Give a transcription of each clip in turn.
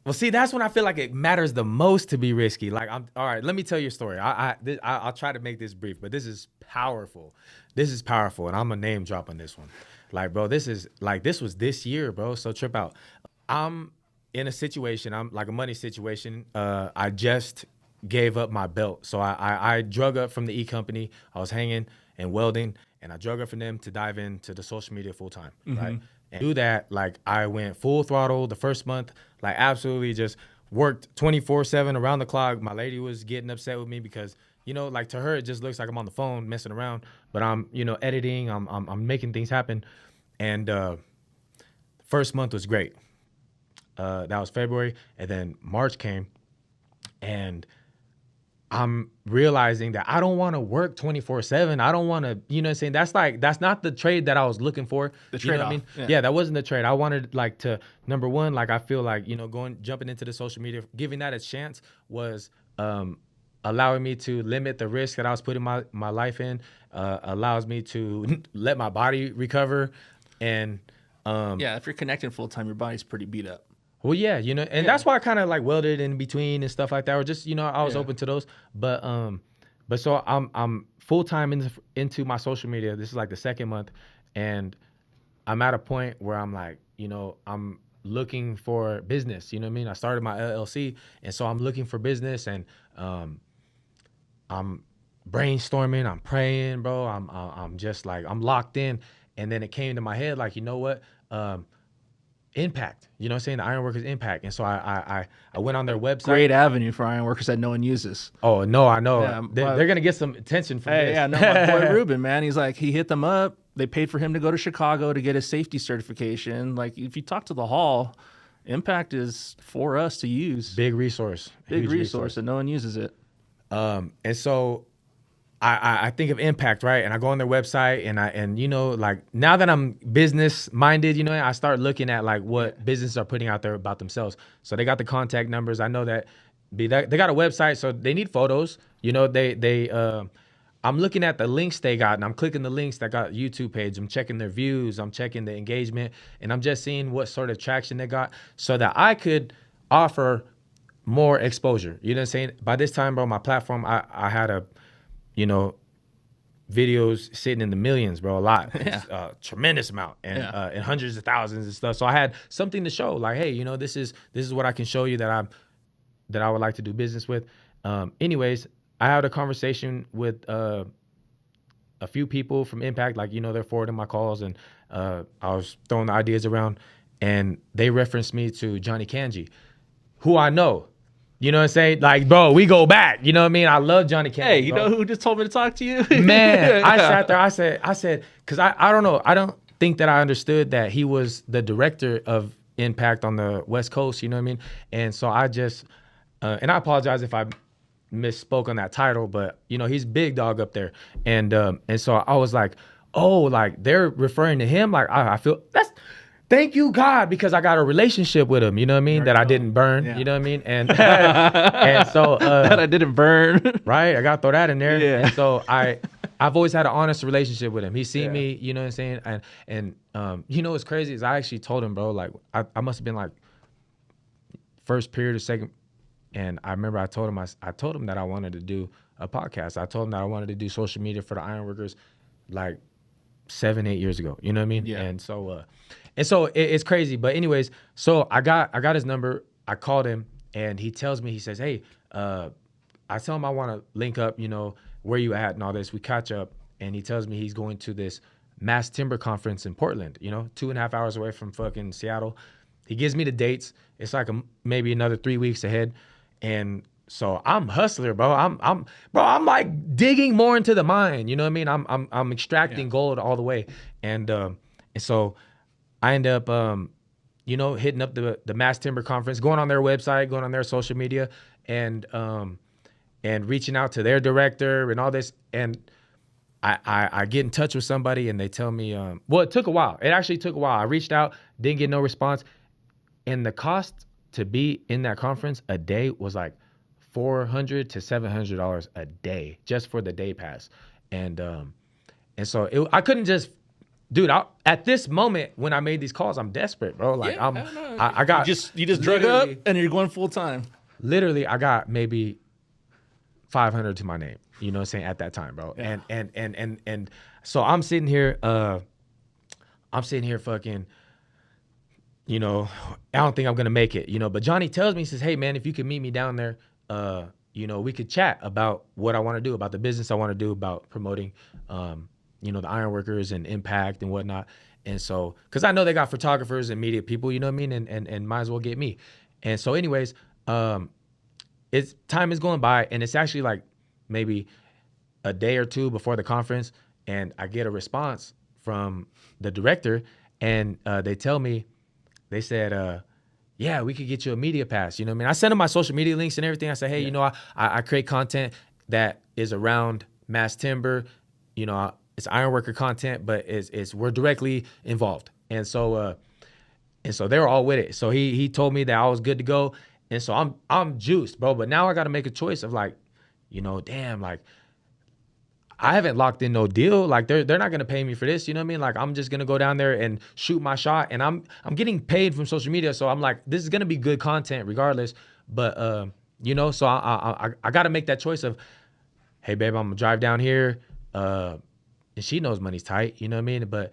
Well, see, that's when I feel like it matters the most to be risky. Like, I'm all right. Let me tell you a story. I'll try to make this brief, but this is powerful. This is powerful, and I'm a name drop on this one. Like, bro, this was this year, bro. So trip out. I'm in a situation. I'm like a money situation. I just gave up my belt, so I drug up from the E company. I was hanging and welding, and I drug up from them to dive into the social media full time, right? And do that, like I went full throttle the first month, like absolutely just worked 24/7 around the clock. My lady was getting upset with me because, like to her, it just looks like I'm on the phone messing around, but I'm, editing, I'm making things happen. And first month was great. That was February. And then March came, and I'm realizing that I don't want to work 24/7. I don't want to, what I'm saying? That's not the trade that I was looking for. The You know what I trade-off. mean? Yeah, that wasn't the trade. I wanted like to, number one, like I feel like, jumping into the social media, giving that a chance was allowing me to limit the risk that I was putting my life in, allows me to let my body recover. And Yeah, if you're connecting full time, your body's pretty beat up. well, yeah, and that's why I kind of like welded in between and stuff like that, or just I was open to those. But so I'm full time into my social media. This is like the second month, and I'm at a point where I'm like, I'm looking for business. You know what I mean? I started my LLC, and so I'm looking for business, and I'm brainstorming, I'm praying, bro. I'm just like I'm locked in, and then it came to my head like, you know what? Impact, you know what I'm saying? The Ironworkers Impact. And so I went on their website. Great avenue for Ironworkers that no one uses. Oh, no, I know. Yeah, they're going to get some attention from Hey, this. yeah, no, my boy Ruben, man, he's like, he hit them up. They paid for him to go to Chicago to get his safety certification. Like, if you talk to the hall, Impact is for us to use. Big resource. Big Huge resource, and no one uses it. And so I think of Impact, right? And I go on their website, and like now that I'm business minded, I start looking at like what businesses are putting out there about themselves. So they got the contact numbers. I know that they got a website, so they need photos. I'm looking at the links they got, and I'm clicking the links that got YouTube page. I'm checking their views. I'm checking the engagement, and I'm just seeing what sort of traction they got so that I could offer more exposure. You know what I'm saying? By this time, bro, my platform, I had videos sitting in the millions, bro, a lot. Yeah. Tremendous amount, and hundreds of thousands and stuff. So I had something to show, like, hey, this is what I can show you that I would like to do business with. Anyways, I had a conversation with a few people from Impact, like, they're forwarding my calls, and I was throwing the ideas around, and they referenced me to Johnny Kanji, who I know. You know what I'm saying? Like, bro, we go back. You know what I mean? I love Johnny Kanji. Hey, you know who just told me to talk to you? Man, I sat there. I said, because I don't know. I don't think that I understood that he was the director of Impact on the West Coast. You know what I mean? And so I just, and I apologize if I misspoke on that title, but he's big dog up there. And so I was like, oh, like they're referring to him. Like I feel that's. Thank you, God, because I got a relationship with him, you know what I mean, that I didn't burn, you know what I mean? And and so that I didn't burn. Right? I got to throw that in there. Yeah. And so I've always had an honest relationship with him. He's seen me, you know what I'm saying? And what's crazy is I actually told him, bro, like I must have been like first period or second, and I remember I told him that I wanted to do a podcast. I told him that I wanted to do social media for the Ironworkers like 7-8 years ago. You know what I mean? Yeah. And so it's crazy. But anyways, so I got his number. I called him, and he tells me, he says, hey, I tell him I want to link up, where you at and all this. We catch up, and he tells me he's going to this mass timber conference in Portland, 2.5 hours away from fucking Seattle. He gives me the dates. It's like maybe another 3 weeks ahead. And so I'm hustler, bro. I'm like digging more into the mine. You know what I mean? I'm extracting gold all the way. And so I end up, hitting up the Mass Timber Conference, going on their website, going on their social media, and reaching out to their director and all this. And I get in touch with somebody, and they tell me, it took a while. It actually took a while. I reached out, didn't get no response. And the cost to be in that conference a day was like $400 to $700 a day just for the day pass. And so I couldn't just dude, at this moment when I made these calls, I'm desperate, bro. Like I got you just drug up and you're going full time. Literally, I got maybe 500 to my name. You know what I'm saying, at that time, bro. Yeah. And so I'm sitting here fucking, you know, I don't think I'm gonna make it, you know. But Johnny tells me, he says, hey man, if you could meet me down there, you know, we could chat about what I want to do, about the business I want to do, about promoting you know, the Ironworkers and Impact and whatnot. And so, because I know they got photographers and media people, you know what I mean, and might as well get me. And so anyways, it's time is going by, and it's actually like maybe a day or two before the conference, and I get a response from the director, and they tell me, they said, yeah, we could get you a media pass. You know what I mean? I sent them my social media links and everything. I said, hey, you know, I create content that is around mass timber. You know, it's ironworker content, but we're directly involved. And so they were all with it. So he told me that I was good to go. And so I'm juiced, bro. But now I got to make a choice of like, you know, damn, like I haven't locked in no deal. Like they're not gonna pay me for this. You know what I mean? Like I'm just gonna go down there and shoot my shot, and I'm getting paid from social media. So I'm like, this is gonna be good content regardless. But you know, so I got to make that choice of, hey babe, I'm gonna drive down here. And she knows money's tight, you know what I mean? But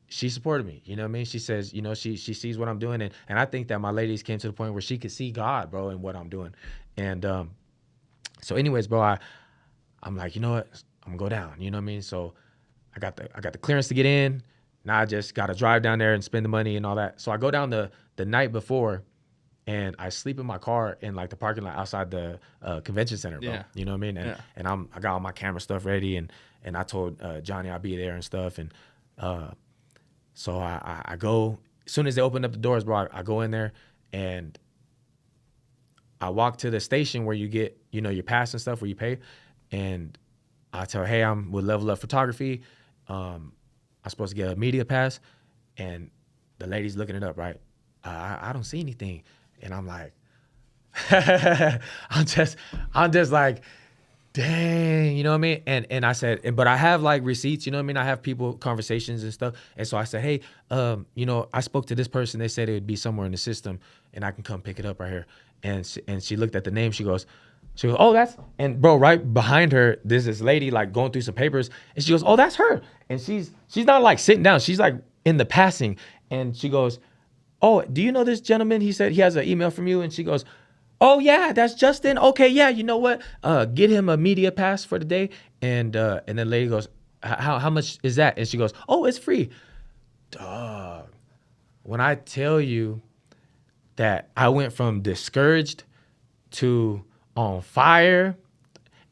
she supported me, you know what I mean? She says, you know, she sees what I'm doing. And I think that my ladies came to the point where she could see God, bro, in what I'm doing. And so anyways, bro, I'm like, you know what? I'm gonna go down, you know what I mean? So I got the clearance to get in. Now I just gotta drive down there and spend the money and all that. So I go down the night before, and I sleep in my car in like the parking lot outside the convention center, bro. Yeah. You know what I mean? And I got all my camera stuff ready, and I told Johnny I'll be there and stuff. And so I go, as soon as they open up the doors, bro, I go in there, and I walk to the station where you get, you know, your pass and stuff, where you pay. And I tell her, hey, I'm with Level Up Photography. I'm supposed to get a media pass. And the lady's looking it up, right? I don't see anything. And I'm like, I'm just like, dang, you know what I mean? And I said, but I have like receipts, you know what I mean? I have people, conversations and stuff. And so I said, hey, you know, I spoke to this person. They said it would be somewhere in the system, and I can come pick it up right here. And she looked at the name. She goes, oh, that's, and bro, right behind her, there's this lady like going through some papers, and she goes, oh, that's her. And she's not like sitting down. She's like in the passing. And she goes, oh, do you know this gentleman? He said he has an email from you. And she goes, oh yeah, that's Justin. Okay, yeah, you know what? Get him a media pass for the day. And then the lady goes, how much is that? And she goes, oh, it's free. Dog. When I tell you that I went from discouraged to on fire,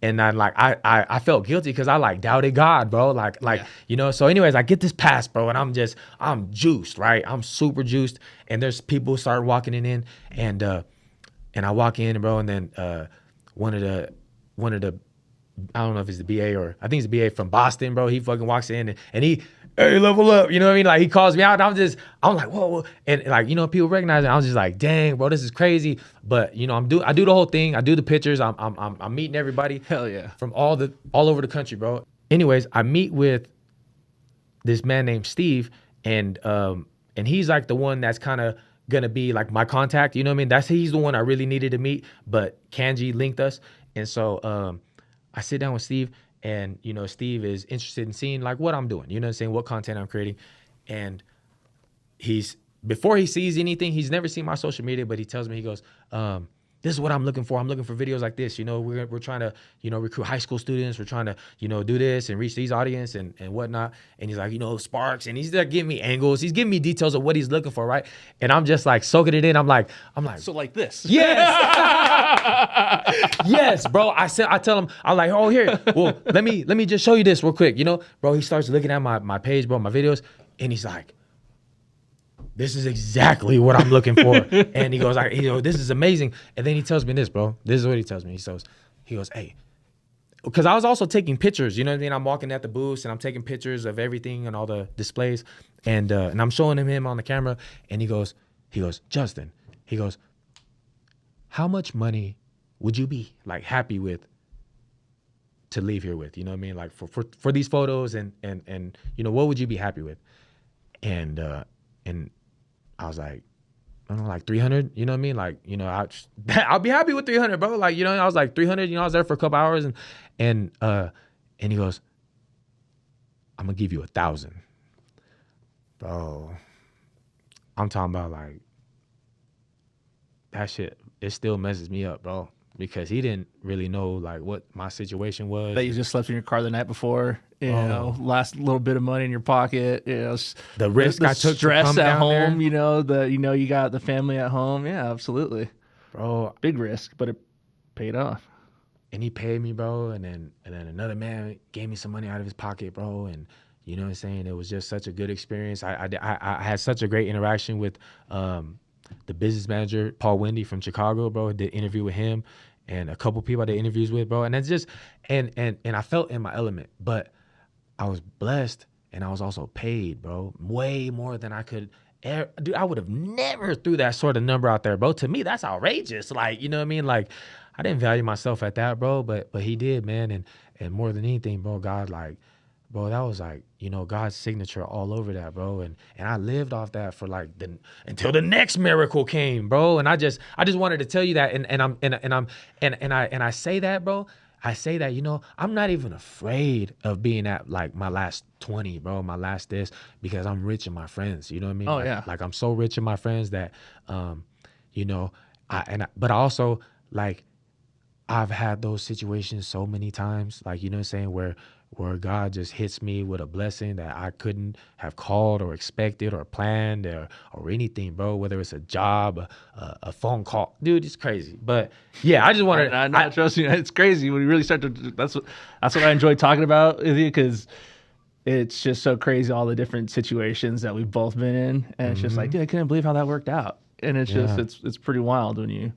and I felt guilty because I like doubted God, bro. Like, yeah. You know, so anyways, I get this pass, bro, and I'm juiced, right? I'm super juiced. And there's people start walking in, and I walk in, bro, and then one of the I don't know if it's the BA or I think it's the BA from Boston, bro. He fucking walks in and he, hey, level up, you know what I mean? Like he calls me out, and I'm like, whoa, and like, you know, people recognize it. I was just like, dang, bro, this is crazy. But you know, I do the whole thing. I do the pictures. I'm meeting everybody. Hell yeah. From all over the country, bro. Anyways, I meet with this man named Steve, and he's like the one that's kind of gonna be like my contact, you know what I mean? He's the one I really needed to meet, but Kanji linked us. And so I sit down with Steve, and you know, Steve is interested in seeing like what I'm doing, you know what I'm saying, what content I'm creating. And before he sees anything, he's never seen my social media, but he tells me, he goes, this is what I'm looking for. I'm looking for videos like this. You know, we're trying to, you know, recruit high school students. We're trying to, you know, do this and reach these audience and whatnot. And he's like, you know, sparks. And he's like giving me angles. He's giving me details of what he's looking for, right? And I'm just like soaking it in. I'm like, so like this. Yes. Yes, bro. I tell him, I'm like, oh, here. Well, let me just show you this real quick. You know, bro, he starts looking at my page, bro, my videos. And he's like, this is exactly what I'm looking for. And he goes, this is amazing. And then he tells me this, bro. This is what he tells me. He goes, hey, because I was also taking pictures, you know what I mean? I'm walking at the booths and I'm taking pictures of everything and all the displays. And I'm showing him on the camera. And he goes, Justin, he goes, how much money would you be like happy with to leave here with? You know what I mean? Like for these photos and you know, what would you be happy with? And I was like, I don't know, like 300, you know what I mean? Like, you know, I'll be happy with 300, bro. Like, you know, I was like 300, you know, I was there for a couple hours and he goes, I'm gonna give you 1,000. Bro, I'm talking about like, that shit, it still messes me up, bro. Because he didn't really know like what my situation was. That you just slept in your car the night before, you know, last little bit of money in your pocket, you know, the risk I took, stress to come at down home, there. you know, you got the family at home. Yeah, absolutely. Bro, Big risk, but it paid off. and he paid me, bro. And then another man gave me some money out of his pocket, bro. And you know what I'm saying? It was just such a good experience. I had such a great interaction with the business manager, Paul Wendy from Chicago, bro. I did an interview with him and a couple people I did interviews with, bro. And it's just, and I felt in my element, but I was blessed and I was also paid, bro. Way more than I could ever. Dude, I would have never threw that sort of number out there, bro. To me, that's outrageous. Like, you know what I mean? Like, I didn't value myself at that, bro, but he did, man. And more than anything, bro, God, like, bro, that was like, you know, God's signature all over that, bro. And I lived off that for like until the next miracle came, bro. And I just wanted to tell you that. And I say that, bro. I say that, you know, I'm not even afraid of being at like my last 20, bro, my last this, because I'm rich in my friends. You know what I mean? Oh, like, yeah. Like I'm so rich in my friends that, you know, but I also like, I've had those situations so many times, like, you know what I'm saying, where God just hits me with a blessing that I couldn't have called or expected or planned or anything, bro, whether it's a job, a phone call. Dude, it's crazy. But yeah, I just wanted I trust you. It's crazy when you really start to. That's what I enjoy talking about with you, because it's just so crazy, all the different situations that we've both been in, and it's just like, dude, I couldn't believe how that worked out. And it's Yeah. just it's pretty wild when you